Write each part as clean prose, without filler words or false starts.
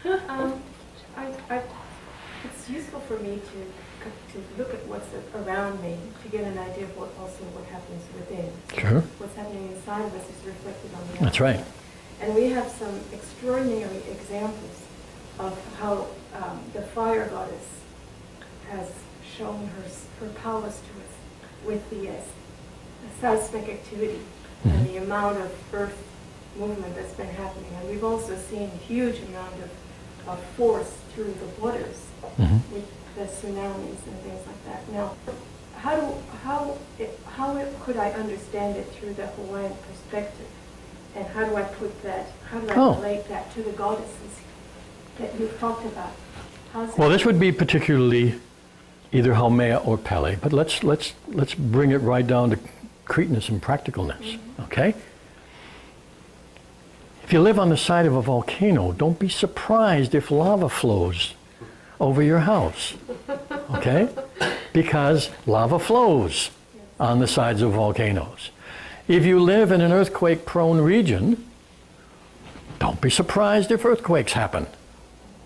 Um, it's useful for me to look at what's around me to get an idea of what happens within. So Sure. what's happening inside of us is reflected on the outside. That's right. And we have some extraordinary examples of how the fire goddess has shown her prowess to us with the seismic activity and the amount of earth movement that's been happening. And we've also seen a huge amount of force through the waters with the tsunamis and things like that. Now, how could I understand it through the Hawaiian perspective? And how do I relate that to the goddesses that you've talked about? Well, this would be particularly either Haumea or Pele, but let's bring it right down to concreteness and practicalness, okay? If you live on the side of a volcano, don't be surprised if lava flows over your house, okay? Because lava flows on the sides of volcanoes. If you live in an earthquake-prone region, don't be surprised if earthquakes happen.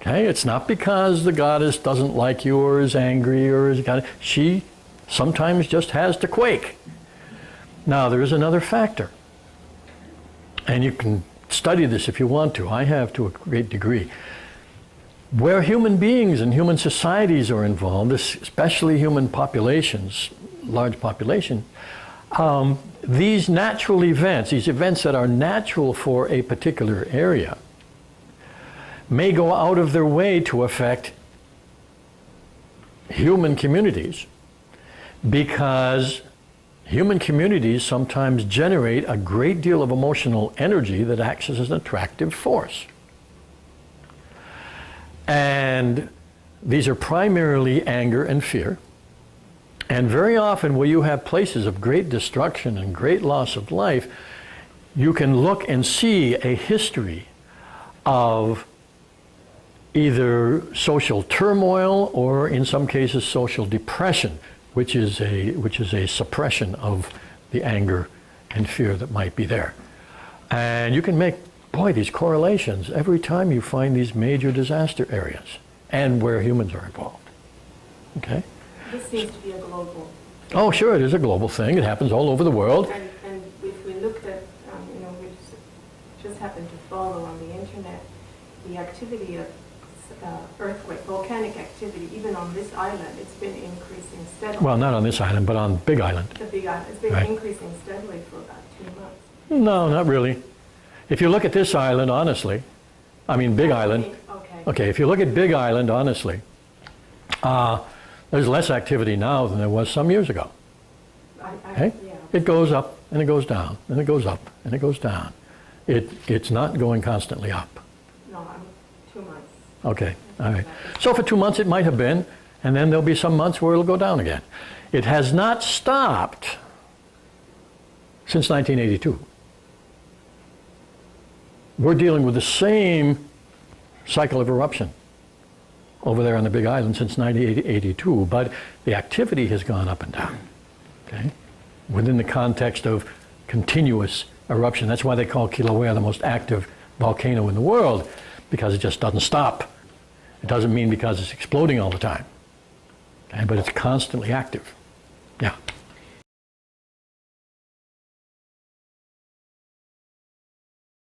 Okay? It's not because the goddess doesn't like you or is angry or is kind of, she sometimes just has to quake. Now, there is another factor. And you can study this if you want to. I have to a great degree. Where human beings and human societies are involved, especially human populations, large population, these natural events, these events that are natural for a particular area, may go out of their way to affect human communities because human communities sometimes generate a great deal of emotional energy that acts as an attractive force. And these are primarily anger and fear. And very often where you have places of great destruction and great loss of life, you can look and see a history of either social turmoil or in some cases social depression, which is a suppression of the anger and fear that might be there. And you can make, boy, these correlations every time you find these major disaster areas and where humans are involved. Okay? This seems to be a global. Oh, sure, it is a global thing. It happens all over the world. And if we looked at, we just happened to follow on the internet the activity of earthquake, volcanic activity, even on this island, it's been increasing steadily. Well, not on this island, but on Big Island. The Big Island. It's been Right. increasing steadily for about 2 months. No, not really. If you look at this island, honestly, I mean Big Island. Okay. Okay, if you look at Big Island, honestly, there's less activity now than there was some years ago. Okay? Yeah. It goes up and it goes down and it goes up and it goes down. It's not going constantly up. No, 2 months. Okay, all right. So for 2 months it might have been, and then there'll be some months where it'll go down again. It has not stopped since 1982. We're dealing with the same cycle of eruption over there on the Big Island since 1982, but the activity has gone up and down, okay? Within the context of continuous eruption. That's why they call Kilauea the most active volcano in the world, because it just doesn't stop. It doesn't mean because it's exploding all the time, okay? But it's constantly active. Yeah.